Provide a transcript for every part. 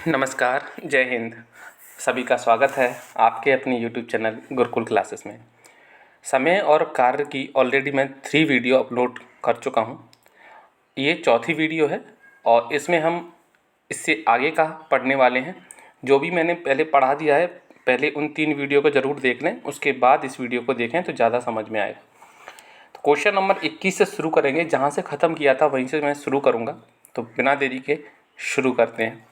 नमस्कार, जय हिंद। सभी का स्वागत है आपके अपनी यूट्यूब चैनल गुरुकुल क्लासेस में। समय और कार्य की ऑलरेडी मैं 3 वीडियो अपलोड कर चुका हूँ। ये चौथी वीडियो है और इसमें हम इससे आगे का पढ़ने वाले हैं। जो भी मैंने पहले पढ़ा दिया है, पहले उन 3 वीडियो को ज़रूर देख लें, उसके बाद इस वीडियो को देखें तो ज़्यादा समझ में आएगा। तो क्वेश्चन नंबर 21 से शुरू करेंगे। जहाँ से ख़त्म किया था वहीं से मैं शुरू करूँगा। तो बिना देरी के शुरू करते हैं।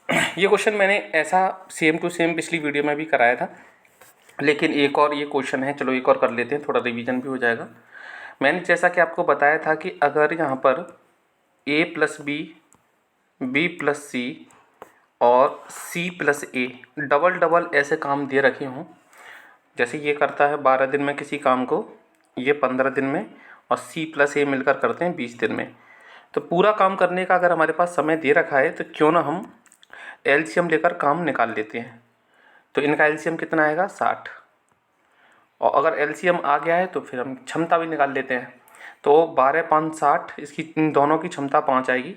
ये क्वेश्चन मैंने ऐसा सेम टू सेम पिछली वीडियो में भी कराया था, लेकिन एक और ये क्वेश्चन है, चलो एक और कर लेते हैं, थोड़ा रिवीजन भी हो जाएगा। मैंने जैसा कि आपको बताया था कि अगर यहाँ पर a + b, b + c और c + a डबल डबल ऐसे काम दे रखे हों, जैसे ये करता है 12 दिन में किसी काम को, ये 15 दिन में, और c + a मिलकर करते हैं 20 दिन में। तो पूरा काम करने का अगर हमारे पास समय दे रखा है तो क्यों ना हम एलसीएम लेकर काम निकाल लेते हैं। तो इनका एलसीएम कितना आएगा? 60। और अगर एलसीएम आ गया है तो फिर हम क्षमता भी निकाल लेते हैं। तो 12 × 5 = 60, इसकी इन दोनों की क्षमता 5 आएगी।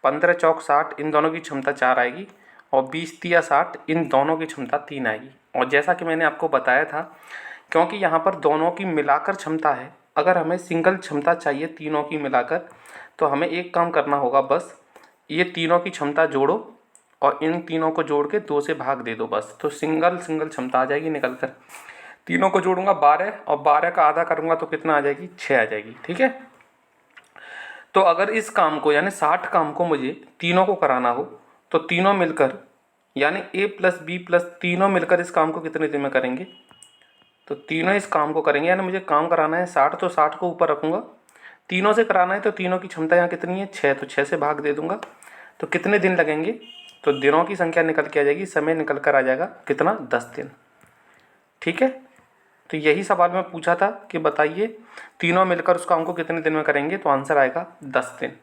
15 × 4 = 60, इन दोनों की क्षमता 4 आएगी। और 20 × 3 = 60, इन दोनों की क्षमता 3 आएगी। और जैसा कि मैंने आपको बताया था, क्योंकि यहाँ पर दोनों की मिलाकर क्षमता है, अगर हमें सिंगल क्षमता चाहिए तीनों की मिलाकर, तो हमें एक काम करना होगा, बस ये तीनों की क्षमता जोड़ो और इन तीनों को जोड़ के 2 से भाग दे दो बस। तो सिंगल क्षमता आ जाएगी निकल कर। तीनों को जोड़ूंगा 12 और 12 का आधा करूंगा तो कितना आ जाएगी? 6 आ जाएगी। ठीक है। तो अगर इस काम को यानी 60 काम को मुझे तीनों को कराना हो तो तीनों मिलकर यानी a + b + तीनों मिलकर इस काम को कितने दिन में करेंगे? तो तीनों इस काम को करेंगे। यानी मुझे काम कराना है 60, तो 60 को ऊपर रखूंगा। तीनों से कराना है तो तीनों की क्षमता यहाँ कितनी है? 6, तो 6 से भाग दे दूंगा। तो कितने दिन लगेंगे? तो दिनों की संख्या निकल के आ जाएगी, समय निकल कर आ जाएगा कितना? 10 दिन। ठीक है। तो यही सवाल मैं पूछा था कि बताइए तीनों मिलकर उस काम को कितने दिन में करेंगे, तो आंसर आएगा 10 दिन।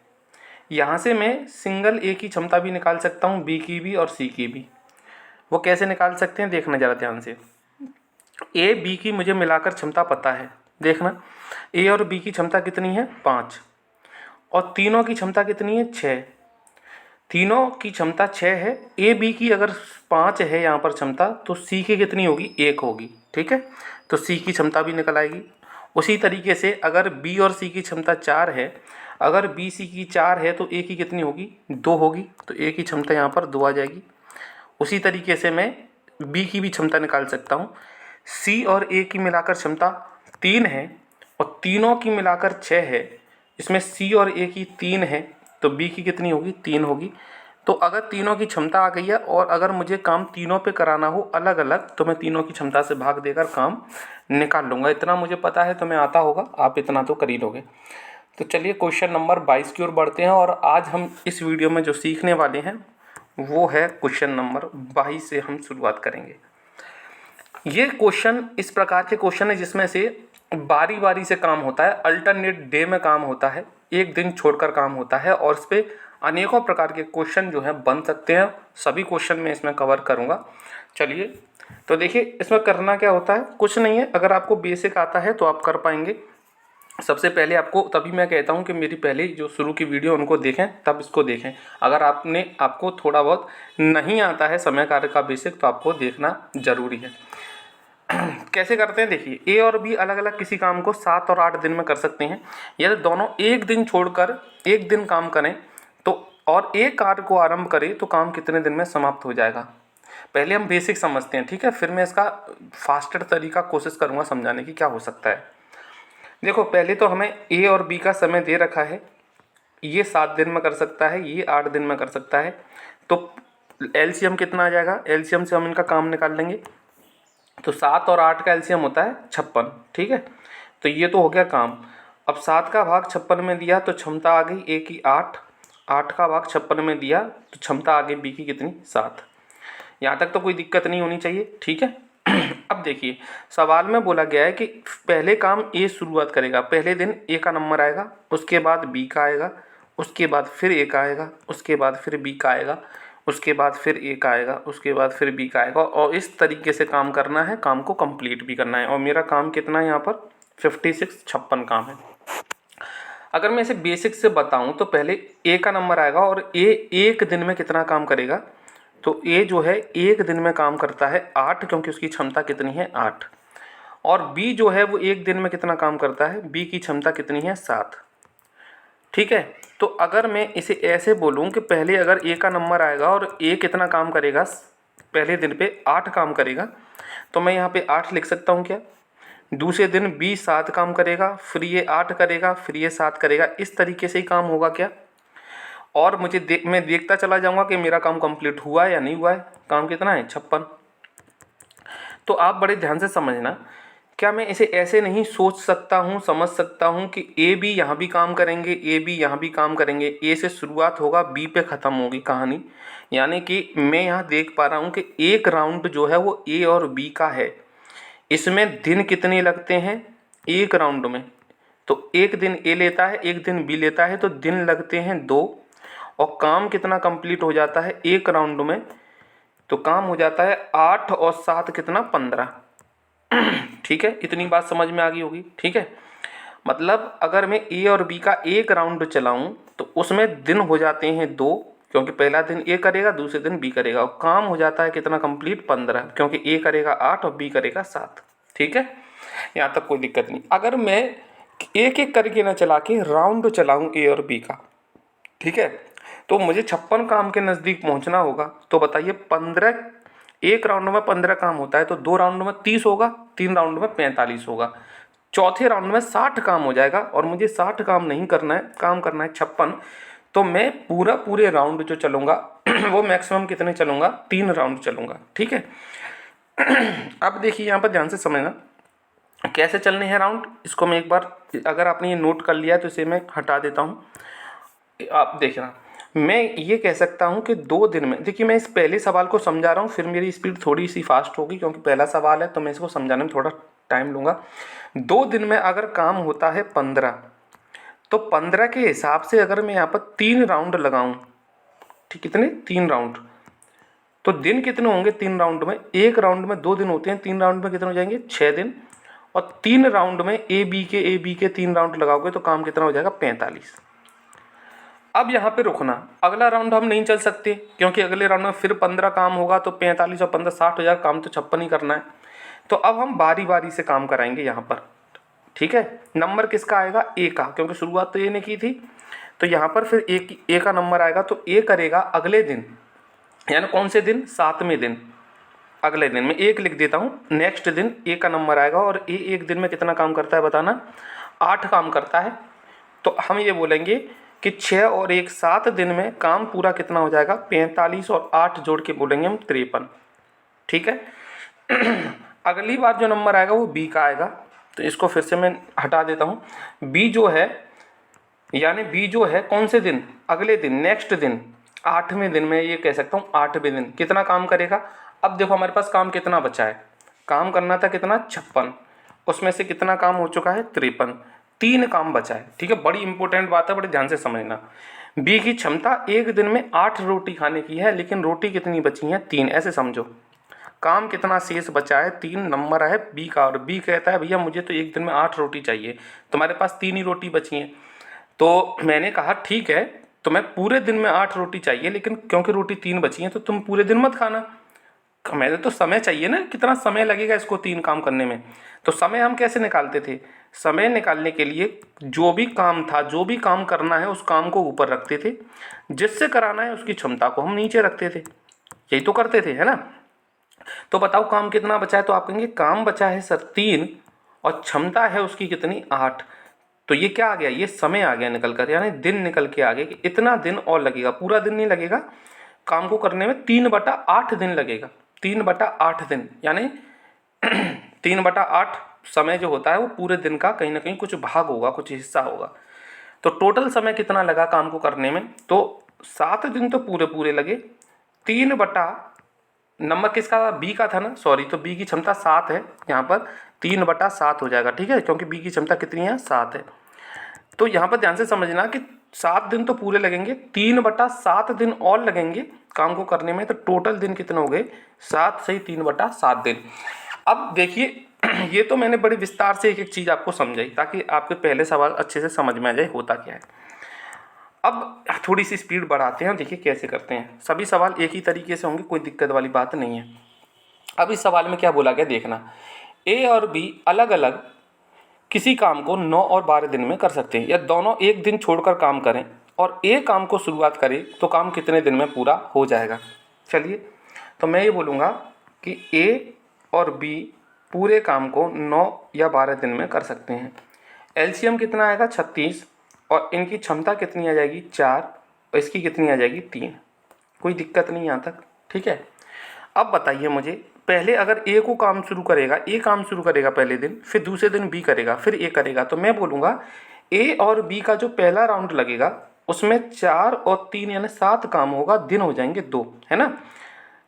यहाँ से मैं सिंगल ए की क्षमता भी निकाल सकता हूँ, बी की भी और सी की भी। वो कैसे निकाल सकते हैं देखना ज़रा ध्यान से। ए बी की मुझे मिलाकर क्षमता पता है, देखना ए और बी की क्षमता कितनी है? 5। और तीनों की क्षमता कितनी है? 6। तीनों की क्षमता 6 है। ए बी की अगर 5 है यहाँ पर क्षमता, तो सी की कितनी होगी? 1 होगी। ठीक है। तो सी की क्षमता भी निकल आएगी। उसी तरीके से अगर बी और सी की क्षमता 4 है, अगर बी सी की 4 है तो ए की कितनी होगी? 2 होगी। तो ए की क्षमता यहाँ पर 2 आ जाएगी। उसी तरीके से मैं बी की भी क्षमता निकाल सकता हूँ। सी और ए की मिलाकर क्षमता 3 है और तीनों की मिलाकर 6 है। इसमें सी और ए की 3 है तो बी की कितनी होगी? 3 होगी। तो अगर तीनों की क्षमता आ गई है और अगर मुझे काम तीनों पे कराना हो अलग अलग, तो मैं तीनों की क्षमता से भाग देकर काम निकाल लूँगा। इतना मुझे पता है, तुम्हें आता होगा, आप इतना तो कर ही लोगे। तो चलिए क्वेश्चन नंबर 22 की ओर बढ़ते हैं। और आज हम इस वीडियो में जो सीखने वाले हैं वो है क्वेश्चन नंबर 22 से हम शुरुआत करेंगे। ये क्वेश्चन इस प्रकार के क्वेश्चन है जिसमें से बारी बारी से काम होता है, अल्टरनेट डे में काम होता है, एक दिन छोड़कर काम होता है, और इस पर अनेकों प्रकार के क्वेश्चन जो हैं बन सकते हैं। सभी क्वेश्चन मैं इसमें कवर करूँगा। चलिए, तो देखिए इसमें करना क्या होता है, कुछ नहीं है। अगर आपको बेसिक आता है तो आप कर पाएंगे। सबसे पहले आपको, तभी मैं कहता हूँ कि मेरी पहले जो शुरू की वीडियो उनको देखें, तब इसको देखें। अगर आपको थोड़ा बहुत नहीं आता है समय कार्य का बेसिक, तो आपको देखना ज़रूरी है। कैसे करते हैं देखिए, ए और बी अलग अलग किसी काम को 7 और 8 दिन में कर सकते हैं। यदि दोनों एक दिन छोड़कर एक दिन काम करें तो और एक कार्य को आरंभ करें तो काम कितने दिन में समाप्त हो जाएगा। पहले हम बेसिक समझते हैं, ठीक है, फिर मैं इसका फास्टर तरीका कोशिश करूँगा समझाने की, क्या हो सकता है। देखो, पहले तो हमें ए और बी का समय दे रखा है। ये 7 दिन में कर सकता है, ये 8 दिन में कर सकता है। तो एलसीएम कितना आ जाएगा? एलसीएम से हम इनका काम निकाल लेंगे। तो 7 और 8 का एलसीएम होता है 56। ठीक है। तो ये तो हो गया काम। अब 7 का भाग 56 में दिया तो क्षमता आ गई ए की 8। 8 का भाग 56 में दिया तो क्षमता आ गई बी की कितनी? 7। यहाँ तक तो कोई दिक्कत नहीं होनी चाहिए। ठीक है। अब देखिए, सवाल में बोला गया है कि पहले काम ए शुरुआत करेगा। पहले दिन ए का नंबर आएगा, उसके बाद बी का आएगा, उसके बाद फिर ए का आएगा, उसके बाद फिर बी का आएगा, उसके बाद फिर ए का आएगा, उसके बाद फिर बी का आएगा। और इस तरीके से काम करना है, काम को कंप्लीट भी करना है। और मेरा काम कितना है यहाँ पर? 56 काम है। अगर मैं इसे बेसिक से बताऊं तो पहले ए का नंबर आएगा और ए एक दिन में कितना काम करेगा, तो ए जो है एक दिन में काम करता है 8, क्योंकि उसकी क्षमता कितनी है 8। और बी जो है वो एक दिन में कितना काम करता है, बी की क्षमता कितनी है 7। ठीक है, तो अगर मैं इसे ऐसे बोलूं कि पहले अगर ए का नंबर आएगा और ए कितना काम करेगा, पहले दिन पे 8 काम करेगा, तो मैं यहाँ पे 8 लिख सकता हूँ क्या। दूसरे दिन बी 7 काम करेगा, फिर ये 8 करेगा, फिर ये 7 करेगा, इस तरीके से ही काम होगा क्या। और मैं देखता चला जाऊँगा कि मेरा काम कंप्लीट हुआ है या नहीं हुआ है। काम कितना है 56। तो आप बड़े ध्यान से समझना, क्या मैं इसे ऐसे नहीं सोच सकता हूँ, समझ सकता हूँ कि ए बी यहाँ भी काम करेंगे, ए बी यहाँ भी काम करेंगे, ए से शुरुआत होगा बी पे ख़त्म होगी कहानी। यानी कि मैं यहाँ देख पा रहा हूँ कि एक राउंड जो है वो ए और बी का है। इसमें दिन कितने लगते हैं एक राउंड में, तो एक दिन ए लेता है, एक दिन बी लेता है, तो दिन लगते हैं 2। और काम कितना कंप्लीट हो जाता है एक राउंड में, तो काम हो जाता है 8 और 7 कितना 15। ठीक है, इतनी बात समझ में आ गई होगी। ठीक है, मतलब अगर मैं ए और बी का एक राउंड चलाऊं तो उसमें दिन हो जाते हैं 2, क्योंकि पहला दिन ए करेगा, दूसरे दिन बी करेगा, और काम हो जाता है कितना कंप्लीट 15, क्योंकि ए करेगा 8 और बी करेगा 7। ठीक है, यहाँ तक कोई दिक्कत नहीं। अगर मैं एक एक करके ना चला के राउंड चलाऊं ए और बी का, ठीक है, तो मुझे 56 काम के नज़दीक पहुंचना होगा। तो बताइए 15, एक राउंड में 15 काम होता है, तो 2 राउंड में 30 होगा, 3 राउंड में 45 होगा, चौथे राउंड में 60 काम हो जाएगा। और मुझे 60 काम नहीं करना है, काम करना है 56। तो मैं पूरे राउंड जो चलूँगा वो मैक्सिमम कितने चलूँगा, 3 राउंड चलूँगा। ठीक है, अब देखिए यहाँ पर ध्यान से समझना कैसे चलने हैं राउंड। इसको मैं एक बार, अगर आपने ये नोट कर लिया तो इसे मैं हटा देता हूँ। आप देखना, मैं ये कह सकता हूँ कि 2 दिन में, देखिए मैं इस पहले सवाल को समझा रहा हूँ, फिर मेरी स्पीड थोड़ी सी फास्ट होगी क्योंकि पहला सवाल है, तो मैं इसको समझाने में थोड़ा टाइम लूँगा। 2 दिन में अगर काम होता है 15, तो 15 के हिसाब से अगर मैं यहाँ पर 3 राउंड लगाऊँ, ठीक, कितने 3 राउंड, तो दिन कितने होंगे 3 राउंड में, एक राउंड में 2 दिन होते हैं, 3 राउंड में कितने हो जाएंगे 6 दिन। और 3 राउंड में ए बी के 3 राउंड लगाओगे तो काम कितना हो जाएगा 45। अब यहाँ पे रुकना, अगला राउंड हम नहीं चल सकते क्योंकि अगले राउंड में फिर 15 काम होगा, तो 45 और 15 60 हो जाएगा, काम तो 56 ही करना है। तो अब हम बारी बारी से काम कराएंगे यहाँ पर। ठीक है, नंबर किसका आएगा ए का, क्योंकि शुरुआत तो ए ने की थी। तो यहाँ पर फिर ए का नंबर आएगा, तो ए करेगा अगले दिन, यानी कौन से दिन 7वें दिन, अगले दिन में 1 लिख देता हूँ। नेक्स्ट दिन ए का नंबर आएगा और ए एक दिन में कितना काम करता है बताना, 8 काम करता है। तो हम ये बोलेंगे कि 6 और 1 7 दिन में काम पूरा कितना हो जाएगा 45, और 8 जोड़ के बोलेंगे हम 53। ठीक है, अगली बार जो नंबर आएगा वो बी का आएगा, तो इसको फिर से मैं हटा देता हूँ। बी जो है, यानी बी जो है कौन से दिन, अगले दिन, नेक्स्ट दिन, 8वें दिन में ये कह सकता हूँ 8वें दिन कितना काम करेगा। अब देखो हमारे पास काम कितना बचा है, काम करना था कितना 56, उसमें से कितना काम हो चुका है 53, 3 काम बचा है। ठीक है, बड़ी इंपॉर्टेंट बात है, बड़े ध्यान से समझना। बी की क्षमता एक दिन में 8 रोटी खाने की है, लेकिन रोटी कितनी बची है 3, ऐसे समझो। काम कितना शेष बचा है 3, नंबर है बी का, और बी कहता है भैया मुझे तो एक दिन में 8 रोटी चाहिए, तुम्हारे पास 3 ही रोटी बची हैं। तो मैंने कहा ठीक है, तो मैं पूरे दिन में 8 रोटी चाहिए, लेकिन क्योंकि रोटी 3 बची हैं तो तुम पूरे दिन मत खाना, मैंने तो समय चाहिए ना, कितना समय लगेगा इसको 3 काम करने में। तो समय हम कैसे निकालते थे, समय निकालने के लिए जो भी काम था, जो भी काम करना है उस काम को ऊपर रखते थे, जिससे कराना है उसकी क्षमता को हम नीचे रखते थे, यही तो करते थे, है ना। तो बताओ काम कितना बचा है, तो आप कहेंगे काम बचा है सर 3 और क्षमता है उसकी कितनी 8। तो ये क्या आ गया, ये समय आ गया निकल कर, यानी दिन निकल के आ गया कि इतना दिन और लगेगा, पूरा दिन नहीं लगेगा काम को करने में, 3/8 दिन लगेगा, 3/8 दिन, यानी 3/8 समय जो होता है वो पूरे दिन का कहीं ना कहीं कुछ भाग होगा, कुछ हिस्सा होगा। तो टोटल समय कितना लगा काम को करने में, तो 7 दिन तो पूरे लगे, 3 बटा, नंबर किसका बी का था ना, सॉरी, तो बी की क्षमता 7 है, यहाँ पर 3/7 हो जाएगा। ठीक है, क्योंकि बी की क्षमता कितनी है 7 है। तो यहाँ पर ध्यान से समझना कि 7 दिन तो पूरे लगेंगे, 3/7 दिन और लगेंगे काम को करने में, तो टोटल दिन कितने हो गए 7 से 3/7 दिन। अब देखिए ये तो मैंने बड़ी विस्तार से एक एक चीज़ आपको समझाई ताकि आपके पहले सवाल अच्छे से समझ में आ जाए होता क्या है। अब थोड़ी सी स्पीड बढ़ाते हैं, देखिए कैसे करते हैं। सभी सवाल एक ही तरीके से होंगे, कोई दिक्कत वाली बात नहीं है। अब इस सवाल में क्या बोला गया देखना, ए और बी अलग अलग किसी काम को 9 और 12 दिन में कर सकते हैं, या दोनों एक दिन छोड़कर काम करें और ए काम को शुरुआत करें तो काम कितने दिन में पूरा हो जाएगा। चलिए, तो मैं ये बोलूँगा कि ए और बी पूरे काम को 9 या 12 दिन में कर सकते हैं। एलसीएम कितना आएगा 36, और इनकी क्षमता कितनी आ जाएगी 4, और इसकी कितनी आ जाएगी 3। कोई दिक्कत नहीं यहाँ तक, ठीक है। अब बताइए मुझे, पहले अगर ए को काम शुरू करेगा, ए काम शुरू करेगा पहले दिन, फिर दूसरे दिन बी करेगा, फिर ए करेगा, तो मैं बोलूँगा ए और बी का जो पहला राउंड लगेगा उसमें 4 और 3 यानी 7 काम होगा, दिन हो जाएंगे 2, है ना।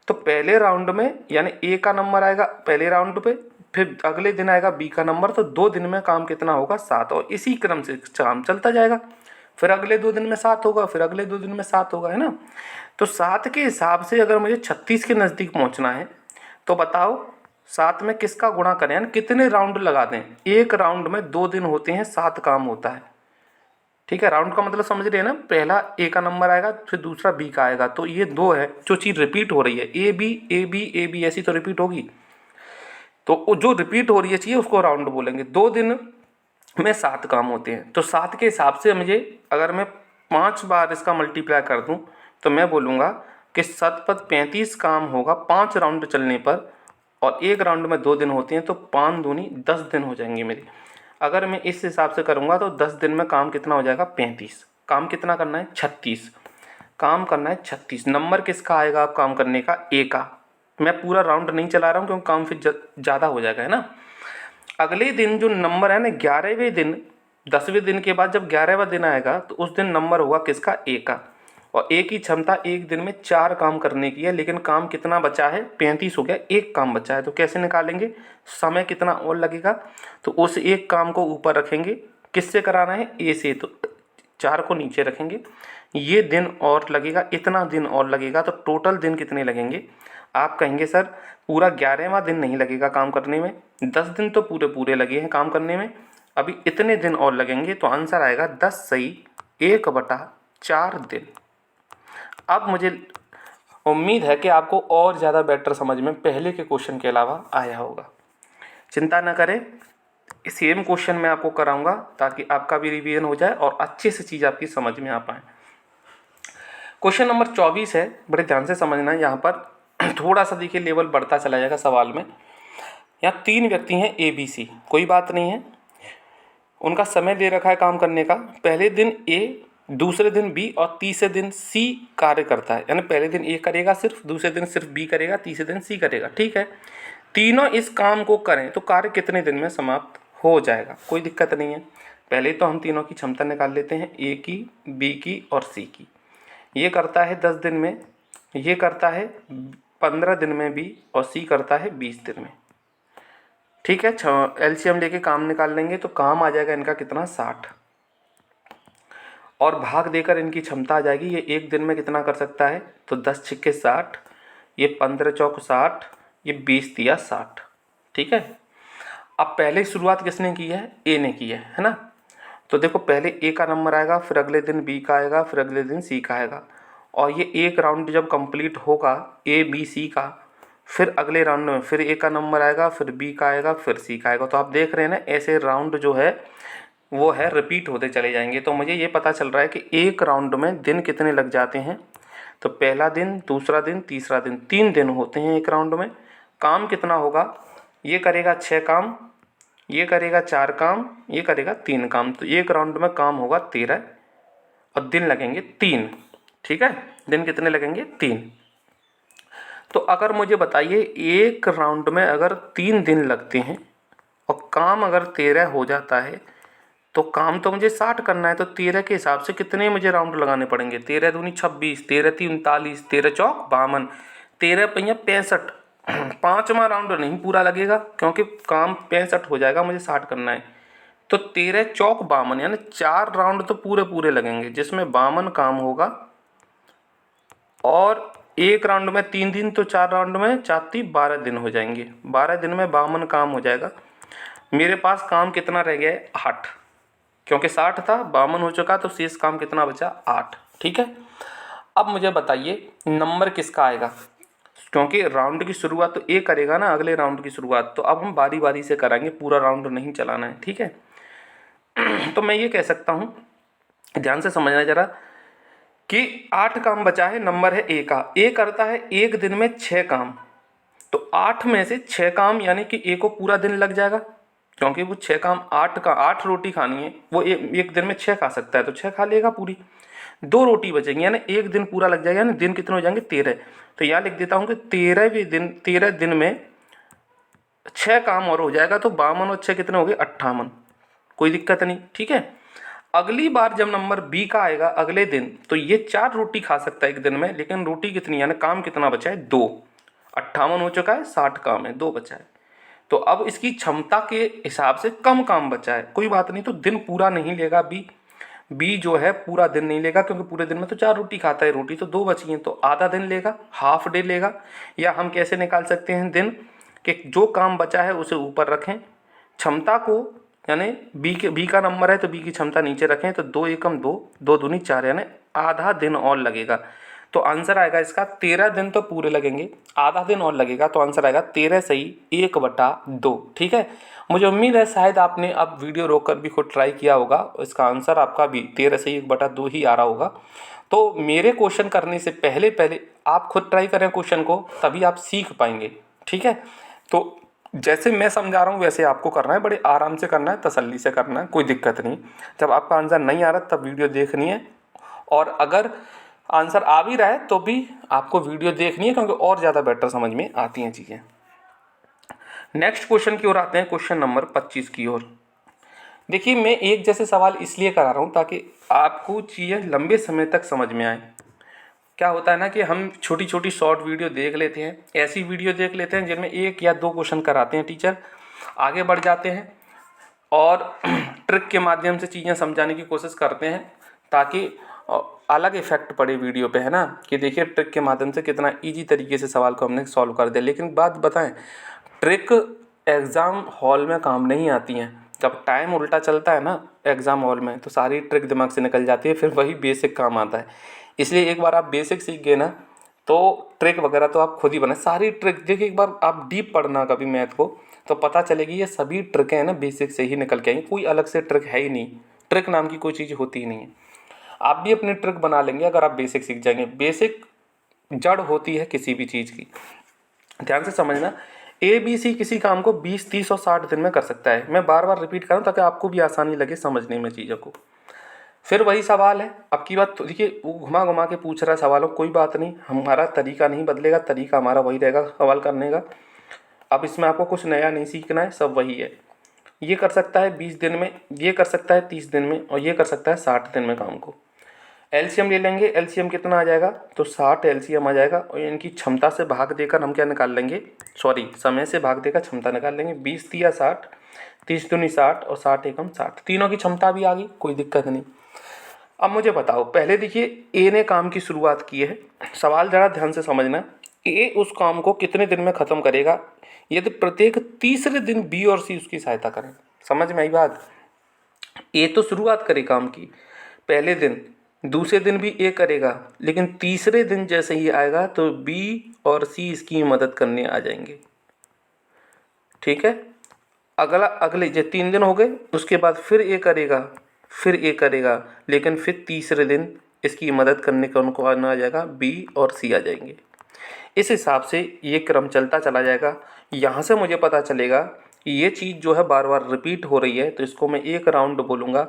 तो पहले राउंड में यानी ए का नंबर आएगा पहले राउंड पे, फिर अगले दिन आएगा बी का नंबर, तो 2 दिन में काम कितना होगा 7, और इसी क्रम से काम चलता जाएगा। फिर अगले 2 दिन में 7 होगा, फिर अगले 2 दिन में 7 होगा, है ना। तो 7 के हिसाब से अगर मुझे 36 के नज़दीक पहुंचना है तो बताओ 7 में किसका गुणा करें, यानी कितने राउंड लगा दें। एक राउंड में 2 दिन होते हैं, 7 काम होता है, ठीक है। राउंड का मतलब समझ रहे हैं ना, पहला ए का नंबर आएगा, फिर दूसरा बी का आएगा, तो ये 2 है जो चीज़ रिपीट हो रही है, A B A B A B, ऐसी तो रिपीट होगी। तो जो रिपीट हो रही है चाहिए उसको राउंड बोलेंगे। 2 दिन में 7 काम होते हैं, तो 7 के हिसाब से मुझे अगर मैं 5 बार इसका मल्टीप्लाई कर दूं तो मैं बोलूँगा कि 7 पद 35 काम होगा 5 राउंड चलने पर, और एक राउंड में 2 दिन होते हैं, तो 5 दूनी 10 दिन हो जाएंगे मेरे। अगर मैं इस हिसाब से करूँगा तो 10 दिन में काम कितना हो जाएगा 35। काम कितना करना है 36, काम करना है 36। नंबर किसका आएगा आप काम करने का, ए का। मैं पूरा राउंड नहीं चला रहा हूँ क्योंकि काम फिर ज़्यादा हो जाएगा, है ना। अगले दिन जो नंबर है ना 11वें दिन, 10वें दिन के बाद जब 11वां दिन आएगा तो उस दिन नंबर होगा किसका, ए का। और ए की क्षमता एक दिन में 4 काम करने की है, लेकिन काम कितना बचा है 35 हो गया, एक काम बचा है। तो कैसे निकालेंगे, समय कितना और लगेगा, तो उस एक काम को ऊपर रखेंगे, किससे कराना है ए से, तो 4 को नीचे रखेंगे। ये दिन और लगेगा, इतना दिन और लगेगा, तो टोटल दिन कितने लगेंगे। आप कहेंगे सर पूरा 11वां दिन नहीं लगेगा काम करने में, 10 दिन तो पूरे पूरे लगे हैं काम करने में, अभी इतने दिन और लगेंगे। तो आंसर आएगा 10 सही 1/4 दिन। अब मुझे उम्मीद है कि आपको और ज़्यादा बेटर समझ में पहले के क्वेश्चन के अलावा आया होगा। चिंता न करें, सेम क्वेश्चन मैं आपको कराऊंगा ताकि आपका भी रिवीजन हो जाए और अच्छे से चीज़ आपकी समझ में आ पाए। क्वेश्चन नंबर 24 है, बड़े ध्यान से समझना है। यहाँ पर थोड़ा सा देखिए लेवल बढ़ता चला जाएगा सवाल में। यहाँ 3 व्यक्ति हैं ए बी सी, कोई बात नहीं है, उनका समय दे रखा है काम करने का। पहले दिन ए, दूसरे दिन बी और तीसरे दिन सी कार्य करता है, यानी पहले दिन ए करेगा सिर्फ, दूसरे दिन सिर्फ बी करेगा, तीसरे दिन सी करेगा, ठीक है। तीनों इस काम को करें तो कार्य कितने दिन में समाप्त हो जाएगा, कोई दिक्कत नहीं है। पहले तो हम तीनों की क्षमता निकाल लेते हैं, ए की, बी की और सी की। ये करता है 10 दिन में, ये करता है 15 दिन में बी, और सी करता है 20 दिन में, ठीक है। एलसीएम लेके काम निकाल लेंगे तो काम आ जाएगा इनका कितना 60, और भाग देकर इनकी क्षमता आ जाएगी। ये एक दिन में कितना कर सकता है, तो 10 छिक्के 60, ये 15 चौक 60, ये 20 दिया 60, ठीक है। अब पहले शुरुआत किसने की है, ए ने की है ना। तो देखो पहले ए का नंबर आएगा, फिर अगले दिन बी का आएगा, फिर अगले दिन सी का आएगा, और ये एक राउंड जब कंप्लीट होगा ए बी सी का, फिर अगले राउंड में फिर ए का नंबर आएगा, फिर बी का आएगा, फिर सी का आएगा। तो आप देख रहे हैं ना, ऐसे राउंड जो है वो है रिपीट होते चले जाएंगे। तो मुझे ये पता चल रहा है कि एक राउंड में दिन कितने लग जाते हैं, तो पहला दिन, दूसरा दिन, तीसरा दिन, 3 दिन होते हैं एक राउंड में। काम कितना होगा, ये करेगा 6 काम, ये करेगा 4 काम, ये करेगा 3 काम, तो एक राउंड में काम होगा 13, और दिन लगेंगे 3, ठीक है। दिन कितने लगेंगे 3। तो अगर मुझे बताइए एक राउंड में अगर 3 दिन लगते हैं और काम अगर 13 हो जाता है, तो काम तो मुझे 60 करना है, तो 13 के हिसाब से कितने मुझे राउंड लगाने पड़ेंगे, 13 दूनी 26, 13 तीन 39, 13 चौक 52, 13 पहिया 65। 5वां राउंड नहीं पूरा लगेगा क्योंकि काम 65 हो जाएगा, मुझे 60 करना है। तो 13 चौक 52 यानी 4 राउंड तो पूरे पूरे लगेंगे जिसमें 52 काम होगा, और एक राउंड में 3 दिन, तो 4 राउंड में 4 × 3 12 दिन हो जाएंगे। 12 दिन में 52 काम हो जाएगा। मेरे पास काम कितना रह गया है 8, क्योंकि 60 था 52 हो चुका, तो शेष काम कितना बचा 8। ठीक है, अब मुझे बताइए नंबर किसका आएगा, क्योंकि राउंड की शुरुआत तो ए करेगा ना, अगले राउंड की शुरुआत। तो अब हम बारी बारी से कराएंगे, पूरा राउंड नहीं चलाना है। ठीक है, तो मैं ये कह सकता हूँ, ध्यान से समझना जरा, कि 8 काम बचा है, नंबर है ए का। ए करता है एक दिन में 6 काम, तो 8 में से 6 काम यानी कि ए को पूरा दिन लग जाएगा, क्योंकि वो 6 काम 8 रोटी खानी है, वो एक दिन में 6 खा सकता है, तो 6 खा लेगा पूरी। 2 रोटी बचेंगी, यानी एक दिन पूरा लग जाएगा, यानी दिन कितने हो जाएंगे 13। तो यहाँ लिख देता हूँ कि 13 दिन में 6 काम और हो जाएगा, तो 52 और 6 कितने हो गए 58। कोई दिक्कत नहीं। ठीक है, अगली बार जब नंबर बी का आएगा अगले दिन, तो ये 4 रोटी खा सकता है एक दिन में, लेकिन रोटी कितनी, यानी काम कितना बचा है 2। 58 हो चुका है, 60 काम है, 2 बचा है। तो अब इसकी क्षमता के हिसाब से कम काम बचा है, कोई बात नहीं, तो दिन पूरा नहीं लेगा बी जो है पूरा दिन नहीं लेगा, क्योंकि पूरे दिन में तो 4 रोटी खाता है, रोटी तो 2 बची हैं, तो आधा दिन लेगा, हाफ डे लेगा। या हम कैसे निकाल सकते हैं दिन, कि जो काम बचा है उसे ऊपर रखें, क्षमता को, यानी बी का नंबर है तो बी की क्षमता नीचे रखें, तो 2 एकम 2, 2 दूनी 4, यानी आधा दिन और लगेगा। तो आंसर आएगा इसका 13 दिन तो पूरे लगेंगे, आधा दिन और लगेगा, तो आंसर आएगा 13 सही 1/2। ठीक है, मुझे उम्मीद है शायद आपने अब वीडियो रोककर भी खुद ट्राई किया होगा, इसका आंसर आपका भी 13 सही 1/2 ही आ रहा होगा। तो मेरे क्वेश्चन करने से पहले पहले आप खुद ट्राई करें क्वेश्चन को, तभी आप सीख पाएंगे। ठीक है, तो जैसे मैं समझा रहा हूँ वैसे आपको करना है, बड़े आराम से करना है, तसल्ली से करना है, कोई दिक्कत नहीं। जब आपका आंसर नहीं आ रहा तब वीडियो देखनी है, और अगर आंसर आ भी रहा है तो भी आपको वीडियो देखनी है, क्योंकि और ज़्यादा बेटर समझ में आती हैं चीज़ें। नेक्स्ट क्वेश्चन की ओर आते हैं, क्वेश्चन नंबर 25 की ओर। देखिए, मैं एक जैसे सवाल इसलिए करा रहा हूँ ताकि आपको चीज़ें लंबे समय तक समझ में आए। क्या होता है ना कि हम छोटी छोटी शॉर्ट वीडियो देख लेते हैं, ऐसी वीडियो देख लेते हैं जिनमें 1 या 2 क्वेश्चन कराते हैं टीचर, आगे बढ़ जाते हैं और ट्रिक के माध्यम से चीज़ें समझाने की कोशिश करते हैं, ताकि अलग इफेक्ट पड़े वीडियो पे, है ना, कि देखिए ट्रिक के माध्यम से कितना इजी तरीके से सवाल को हमने सॉल्व कर दिया। लेकिन बात बताएं, ट्रिक एग्ज़ाम हॉल में काम नहीं आती हैं। जब टाइम उल्टा चलता है ना एग्ज़ाम हॉल में, तो सारी ट्रिक दिमाग से निकल जाती है, फिर वही बेसिक काम आता है। इसलिए एक बार आप बेसिक सीख गए ना, तो ट्रिक वगैरह तो आप खुद ही बनाए, सारी ट्रिक। देखिए, एक बार आप डीप पढ़ना कभी मैथ को, तो पता चलेगी ये सभी ट्रिकें हैं ना बेसिक से ही निकल के आएंगी, कोई अलग से ट्रिक है ही नहीं, ट्रिक नाम की कोई चीज़ होती ही नहीं है। आप भी अपनी ट्रिक बना लेंगे अगर आप बेसिक सीख जाएंगे। बेसिक जड़ होती है किसी भी चीज़ की। ध्यान से समझना, ABC किसी काम को 20, 30 और 60 दिन में कर सकता है। मैं बार बार रिपीट करूँ ताकि आपको भी आसानी लगे समझने में चीज़ों को। फिर वही सवाल है, अब की बात तो देखिए, वो घुमा घुमा के पूछ रहा है सवालों, कोई बात नहीं, हमारा तरीका नहीं बदलेगा, तरीका हमारा वही रहेगा सवाल करने का। अब इसमें आपको कुछ नया नहीं सीखना है, सब वही है। ये कर सकता है 20 दिन में, ये कर सकता है 30 दिन में, और ये कर सकता है 60 दिन में काम को। एलसीएम ले लेंगे, एलसीएम कितना आ जाएगा, तो 60 एलसीएम आ जाएगा, और इनकी क्षमता से भाग देकर हम क्या निकाल लेंगे, सॉरी समय से भाग देकर क्षमता निकाल लेंगे। 20 तिया 60, 30 दूनी 60 और 60 एकम 60, तीनों की क्षमता भी आ गई, कोई दिक्कत नहीं। अब मुझे बताओ, पहले देखिए ए ने काम की शुरुआत की है, सवाल ज़रा ध्यान से समझना। ए उस काम को कितने दिन में ख़त्म करेगा, यदि प्रत्येक तीसरे दिन बी और सी उसकी सहायता करें। समझ में आई बात। ए तो शुरुआत करे काम की पहले दिन, दूसरे दिन भी ए करेगा, लेकिन तीसरे दिन जैसे ही आएगा तो बी और सी इसकी मदद करने आ जाएंगे। ठीक है, अगले जो 3 दिन हो गए, उसके बाद फिर ए करेगा, फिर ए करेगा, लेकिन फिर तीसरे दिन इसकी मदद करने का उनको आना आ जाएगा, बी और सी आ जाएंगे। इस हिसाब से ये क्रम चलता चला जाएगा। यहाँ से मुझे पता चलेगा कि ये चीज़ जो है बार बार रिपीट हो रही है, तो इसको मैं एक राउंड बोलूँगा।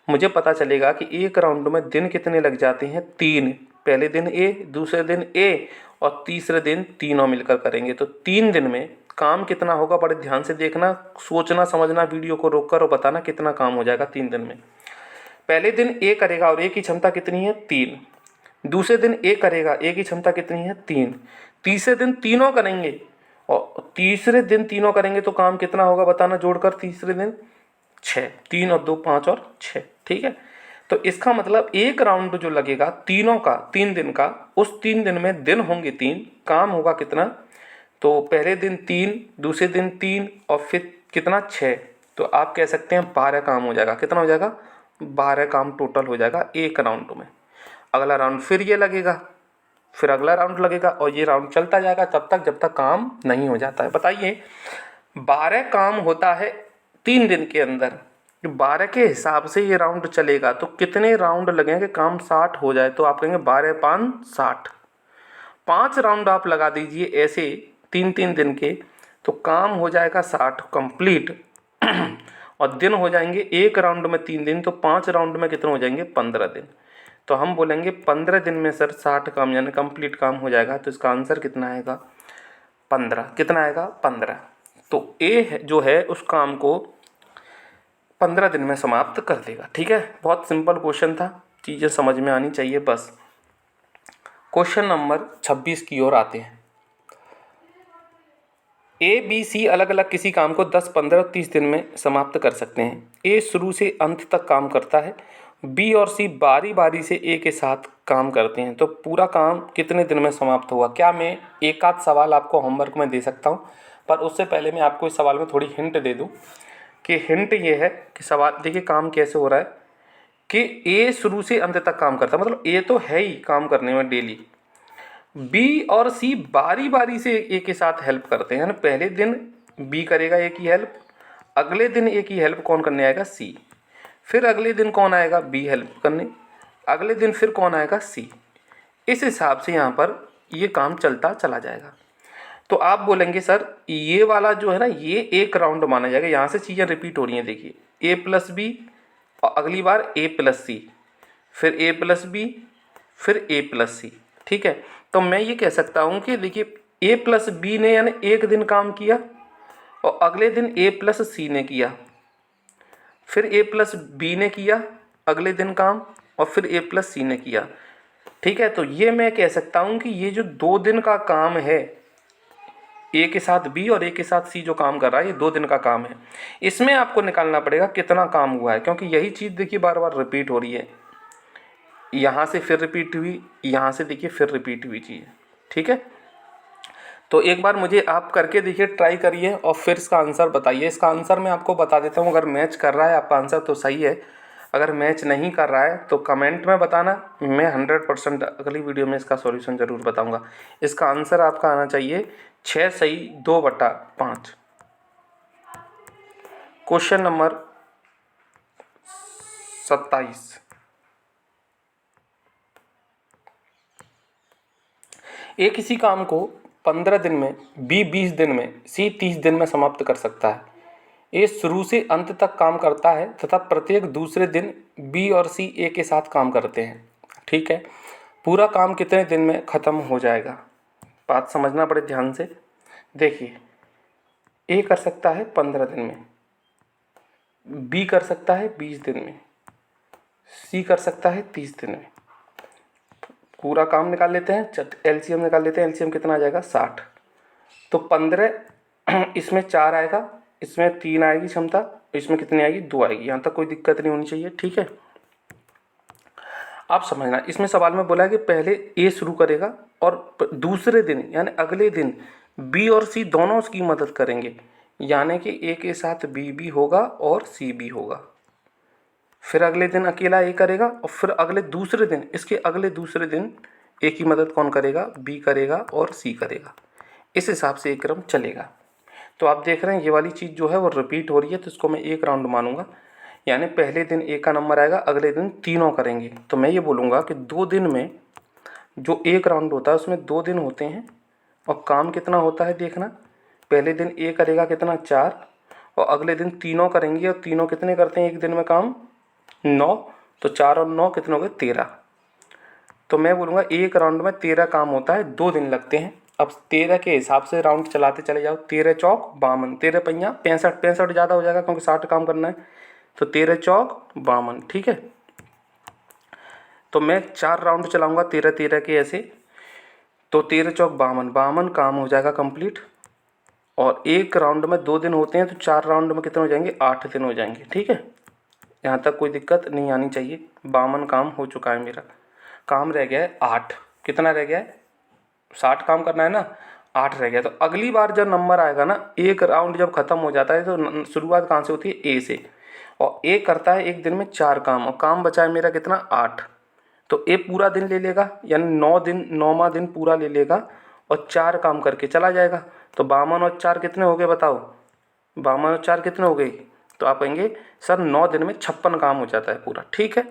मुझे पता चलेगा कि एक राउंड में दिन कितने लग जाते हैं, 3। पहले दिन ए, दूसरे दिन ए और तीसरे दिन तीनों मिलकर करेंगे, तो 3 दिन में काम कितना होगा, बड़े ध्यान से देखना, सोचना समझना, वीडियो को रोककर और बताना कितना काम हो जाएगा 3 दिन में। पहले दिन ए करेगा और ए की क्षमता कितनी है 3। दूसरे दिन ए करेगा, ए की क्षमता कितनी है 3। तीसरे दिन तीनों करेंगे, और तीसरे दिन तीनों करेंगे तो काम कितना होगा बताना जोड़कर, तीसरे दिन 6, 3 और 2 5 और 6। ठीक है, तो इसका मतलब एक राउंड जो लगेगा तीनों का, 3 दिन का, उस 3 दिन में दिन होंगे 3, काम होगा कितना, तो पहले दिन 3, दूसरे दिन 3 और फिर कितना 6, तो आप कह सकते हैं 12 काम हो जाएगा। कितना हो जाएगा? 12 काम टोटल हो जाएगा एक राउंड में। अगला राउंड फिर ये लगेगा, फिर अगला राउंड लगेगा और ये राउंड चलता जाएगा तब तक जब तक काम नहीं हो जाता है। बताइए 12 काम होता है 3 दिन के अंदर, 12 के हिसाब से ये राउंड चलेगा तो कितने राउंड लगेंगे काम 60 हो जाए? तो आप कहेंगे 12 5 60। 5 राउंड आप लगा दीजिए ऐसे 3-3 दिन के, तो काम हो जाएगा 60 कंप्लीट और दिन हो जाएंगे एक राउंड में 3 दिन, तो 5 राउंड में कितने हो जाएंगे? 15 दिन। तो हम बोलेंगे 15 दिन में सर 60 काम यानी कंप्लीट काम हो जाएगा। तो इसका आंसर कितना आएगा? 15। कितना आएगा? 15। तो ए जो है उस काम को 15 दिन में समाप्त कर देगा। ठीक है, बहुत सिंपल क्वेश्चन था, चीज़ें समझ में आनी चाहिए बस। क्वेश्चन नंबर 26 की ओर आते हैं। ए बी सी अलग अलग किसी काम को 10, 15 और 30 दिन में समाप्त कर सकते हैं। ए शुरू से अंत तक काम करता है, बी और सी बारी बारी से ए के साथ काम करते हैं। तो पूरा काम कितने दिन में समाप्त हुआ? क्या मैं एक आध सवाल आपको होमवर्क में दे सकता हूँ? पर उससे पहले मैं आपको इस सवाल में थोड़ी हिंट दे दूँ कि हिंट ये है कि सवाल देखिए काम कैसे हो रहा है कि ए शुरू से अंत तक काम करता है, मतलब ए तो है ही काम करने में डेली। बी और सी बारी बारी से ए के साथ हेल्प करते हैं, पहले दिन बी करेगा ए की हेल्प, अगले दिन ए की हेल्प कौन करने आएगा? सी। फिर अगले दिन कौन आएगा? बी हेल्प करने, अगले दिन फिर कौन आएगा? सी। इस हिसाब से यहाँ पर ये काम चलता चला जाएगा। तो आप बोलेंगे सर ये वाला जो है ना ये एक राउंड माना जाएगा, यहाँ से चीज़ें रिपीट हो रही हैं। देखिए ए प्लस बी और अगली बार ए प्लस सी, फिर ए प्लस बी, फिर ए प्लस सी। ठीक है, तो मैं ये कह सकता हूँ कि देखिए ए प्लस बी ने यानी एक दिन काम किया और अगले दिन ए प्लस सी ने किया, फिर ए प्लस बी ने किया अगले दिन काम और फिर ए प्लस सी ने किया। ठीक है, तो ये मैं कह सकता हूँ कि ये जो 2 दिन का काम है, ए के साथ बी और ए के साथ सी जो काम कर रहा है ये 2 दिन का काम है। इसमें आपको निकालना पड़ेगा कितना काम हुआ है, क्योंकि यही चीज़ देखिए बार बार रिपीट हो रही है। यहाँ से फिर रिपीट हुई, यहाँ से देखिए फिर रिपीट हुई चीज़। ठीक है, तो एक बार मुझे आप करके देखिए, ट्राई करिए और फिर इसका आंसर बताइए। इसका आंसर मैं आपको बता देता हूँ, अगर मैच कर रहा है आपका आंसर तो सही है, अगर मैच नहीं कर रहा है तो कमेंट में बताना, मैं 100% अगली वीडियो में इसका सॉल्यूशन ज़रूर बताऊँगा। इसका आंसर आपका आना चाहिए 6 सही 2/5। Question number 27। ए किसी काम को 15 दिन में, बी 20 दिन में, सी 30 दिन में समाप्त कर सकता है। ए शुरू से अंत तक काम करता है तथा प्रत्येक दूसरे दिन बी और सी ए के साथ काम करते हैं। ठीक है, पूरा काम कितने दिन में ख़त्म हो जाएगा? बात समझना पड़े ध्यान से। देखिए ए कर सकता है 15 दिन में, बी कर सकता है 20 दिन में, सी कर सकता है 30 दिन में। पूरा काम निकाल लेते हैं, एलसीएम निकाल लेते हैं। एलसीएम कितना आ जाएगा? 60। तो 15 इसमें 4 आएगा, इसमें 3 आएगी क्षमता, इसमें कितनी आएगी? 2 आएगी। यहाँ तक कोई दिक्कत नहीं होनी चाहिए। ठीक है, आप समझना, इसमें सवाल में बोला है कि पहले ए शुरू करेगा और दूसरे दिन यानी अगले दिन बी और सी दोनों उसकी मदद करेंगे, यानी कि ए के साथ बी भी होगा और सी भी होगा। फिर अगले दिन अकेला ए करेगा और फिर अगले दूसरे दिन, इसके अगले दूसरे दिन ए की मदद कौन करेगा? बी करेगा और सी करेगा। इस हिसाब से एक क्रम चलेगा। तो आप देख रहे हैं ये वाली चीज़ जो है वो रिपीट हो रही है, तो इसको मैं एक राउंड मानूंगा। यानी पहले दिन ए का नंबर आएगा, अगले दिन तीनों करेंगे। तो मैं ये बोलूँगा कि 2 दिन में जो एक राउंड होता है उसमें 2 दिन होते हैं और काम कितना होता है देखना। पहले दिन ए करेगा कितना? 4 और अगले दिन तीनों करेंगे और तीनों कितने करते हैं एक दिन में काम? 9। तो 4 और 9 कितने हो गए? 13। तो मैं बोलूँगा एक राउंड में 13 काम होता है, 2 दिन लगते हैं। अब 13 के हिसाब से राउंड चलाते चले जाओ। 13 चौक 52, 13 पहिया 65, 65 ज़्यादा हो जाएगा क्योंकि 60 काम करना है, तो 13 चौक 52। ठीक है, तो मैं 4 राउंड चलाऊँगा 13 13 के ऐसे, तो 13 चौक 52, 52 काम हो जाएगा कंप्लीट। और एक राउंड में 2 दिन होते हैं, तो 4 राउंड में कितने हो जाएंगे? 8 दिन हो जाएंगे। ठीक है, यहाँ तक कोई दिक्कत नहीं आनी चाहिए। 52 काम हो चुका है मेरा, काम रह गया है 8। कितना रह गया है? 60 काम करना है ना, 8 रह गया। तो अगली बार जब नंबर आएगा ना, एक राउंड जब ख़त्म हो जाता है तो शुरुआत कहाँ से होती है, ए से। और ए करता है एक दिन में 4 काम, और काम बचा है मेरा कितना, 8। तो ए पूरा दिन ले लेगा, यानी 9वां दिन पूरा ले लेगा और 4 काम करके चला जाएगा। तो 52 और 4 कितने हो गए बताओ, 52 और 4 कितने हो गए। तो आप कहेंगे सर 9 दिन में 56 काम हो जाता है पूरा, ठीक है।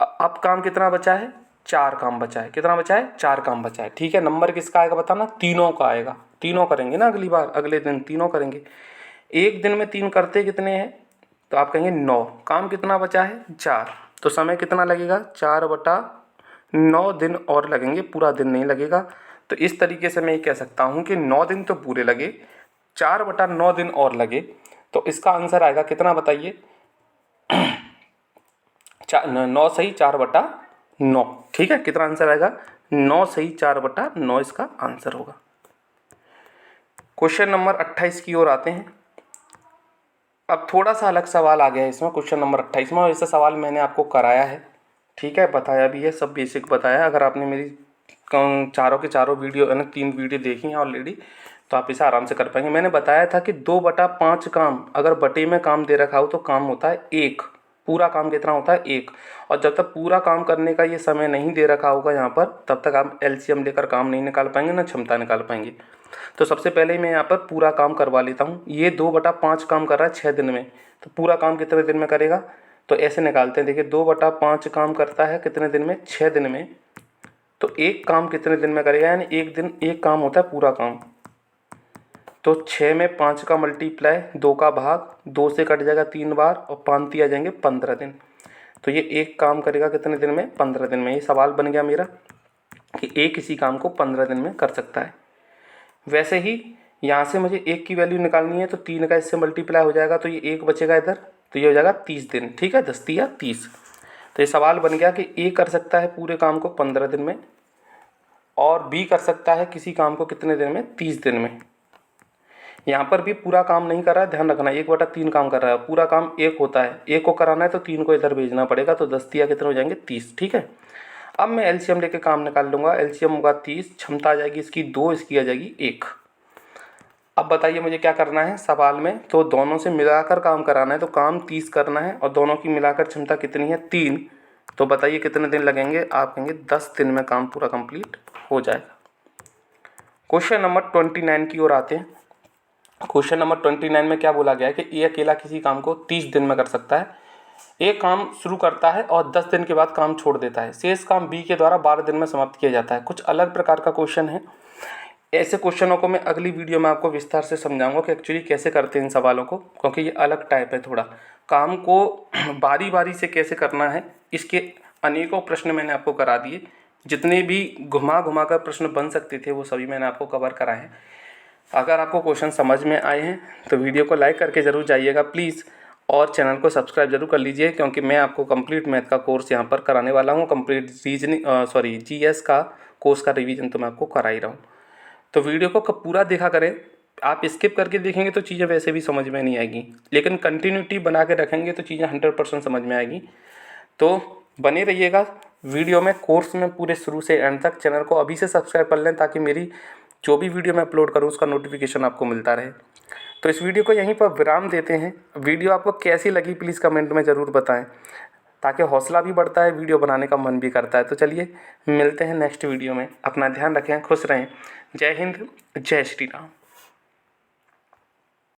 अब काम कितना बचा है, 4 काम बचा है। कितना बचा है, 4 काम बचा है, ठीक है। नंबर किसका आएगा बताना, तीनों का आएगा। तीनों करेंगे ना अगली बार, अगले दिन तीनों करेंगे। एक दिन में 3 करते कितने हैं, तो आप कहेंगे 9। काम कितना बचा है, 4। तो समय कितना लगेगा, 4/9 दिन और लगेंगे, पूरा दिन नहीं लगेगा। तो इस तरीके से मैं ये कह सकता हूँ कि 9 दिन तो पूरे लगे, 4/9 दिन और लगे। तो इसका आंसर आएगा कितना बताइए, 9 सही 4/9, ठीक है। कितना आंसर आएगा, 9 सही 4/9 इसका आंसर होगा। क्वेश्चन नंबर 28 की ओर आते हैं। अब थोड़ा सा अलग सवाल आ गया है इसमें, क्वेश्चन नंबर 28 में। ऐसा सवाल मैंने आपको कराया है, ठीक है, बताया भी है, सब बेसिक बताया है। अगर आपने मेरी चारों के चारों वीडियो यानी 3 वीडियो देखी हैं ऑलरेडी, तो आप इसे आराम से कर पाएंगे। मैंने बताया था कि 2/5 काम अगर बटे में काम दे रखा हो तो काम होता है 1। पूरा काम कितना होता है, 1। और जब तक पूरा काम करने का ये समय नहीं दे रखा होगा यहाँ पर, तब तक आप एलसीएम लेकर काम नहीं निकाल पाएंगे, ना क्षमता निकाल पाएंगे। तो सबसे पहले मैं यहाँ पर पूरा काम करवा लेता हूँ। ये 2/5 काम कर रहा है 6 दिन में, तो पूरा काम कितने दिन में करेगा, तो ऐसे निकालते हैं। देखिए 2/5 काम करता है कितने दिन में, 6 दिन में। तो एक काम कितने दिन में करेगा, यानी एक दिन एक काम होता है पूरा काम। तो 6 में 5 का मल्टीप्लाई, 2 का भाग, 2 से कट जाएगा 3 बार, और 5 आ जाएंगे 15 दिन। तो ये एक काम करेगा कितने दिन में, 15 दिन में। ये सवाल बन गया मेरा कि एक किसी काम को 15 दिन में कर सकता है। वैसे ही यहाँ से मुझे एक की वैल्यू निकालनी है, तो 3 का इससे मल्टीप्लाई हो जाएगा, तो ये एक बचेगा इधर, तो ये हो जाएगा 30 दिन, ठीक है, 10 या 30। तो ये सवाल बन गया कि ए कर सकता है पूरे काम को 15 दिन में, और बी कर सकता है किसी काम को कितने दिन में, 30 दिन में। यहाँ पर भी पूरा काम नहीं कर रहा है, ध्यान रखना, 1/3 काम कर रहा है। पूरा काम 1 होता है, 1 को कराना है तो 3 को इधर भेजना पड़ेगा, तो 10 कितने हो जाएंगे, 30, ठीक है। अब मैं एलसीएम लेके काम निकाल लूँगा। एलसीएम होगा 30, क्षमता आ जाएगी इसकी 2, इसकी आ जाएगी 1। अब बताइए मुझे क्या करना है सवाल में, तो दोनों से मिलाकर काम कराना है। तो काम 30 करना है, और दोनों की मिलाकर क्षमता कितनी है, 3। तो बताइए कितने दिन लगेंगे, आप कहेंगे 10 दिन में काम पूरा कंप्लीट हो जाएगा। क्वेश्चन नंबर 29 की ओर आते हैं। क्वेश्चन नंबर 29 में क्या बोला गया है कि ए अकेला किसी काम को 30 दिन में कर सकता है। ए काम शुरू करता है और 10 दिन के बाद काम छोड़ देता है। शेष काम बी के द्वारा 12 दिन में समाप्त किया जाता है। कुछ अलग प्रकार का क्वेश्चन है। ऐसे क्वेश्चनों को मैं अगली वीडियो में आपको विस्तार से समझाऊंगा कि एक्चुअली कैसे करते हैं इन सवालों को, क्योंकि ये अलग टाइप है थोड़ा। काम को बारी बारी से कैसे करना है, इसके अनेकों प्रश्न मैंने आपको करा दिए। जितने भी घुमा घुमा कर प्रश्न बन सकते थे वो सभी मैंने आपको कवर कराए हैं। अगर आपको क्वेश्चन समझ में आए हैं तो वीडियो को लाइक करके ज़रूर जाइएगा प्लीज़, और चैनल को सब्सक्राइब जरूर कर लीजिए, क्योंकि मैं आपको कंप्लीट मैथ का कोर्स यहाँ पर कराने वाला हूँ। कंप्लीट जीएस का कोर्स का रिवीजन तो मैं आपको करा ही रहा हूँ। तो वीडियो को पूरा देखा करें। आप स्किप करके देखेंगे तो चीज़ें वैसे भी समझ में नहीं आएगी, लेकिन कंटिन्यूटी बना के रखेंगे तो चीज़ें 100% समझ में आएगी। तो बने रहिएगा वीडियो में, कोर्स में पूरे शुरू से एंड तक। चैनल को अभी से सब्सक्राइब कर लें ताकि मेरी जो भी वीडियो मैं अपलोड करूँ उसका नोटिफिकेशन आपको मिलता रहे। तो इस वीडियो को यहीं पर विराम देते हैं। वीडियो आपको कैसी लगी प्लीज़ कमेंट में ज़रूर बताएं, ताकि हौसला भी बढ़ता है, वीडियो बनाने का मन भी करता है। तो चलिए मिलते हैं नेक्स्ट वीडियो में। अपना ध्यान रखें, खुश रहें। जय हिंद, जय श्री राम।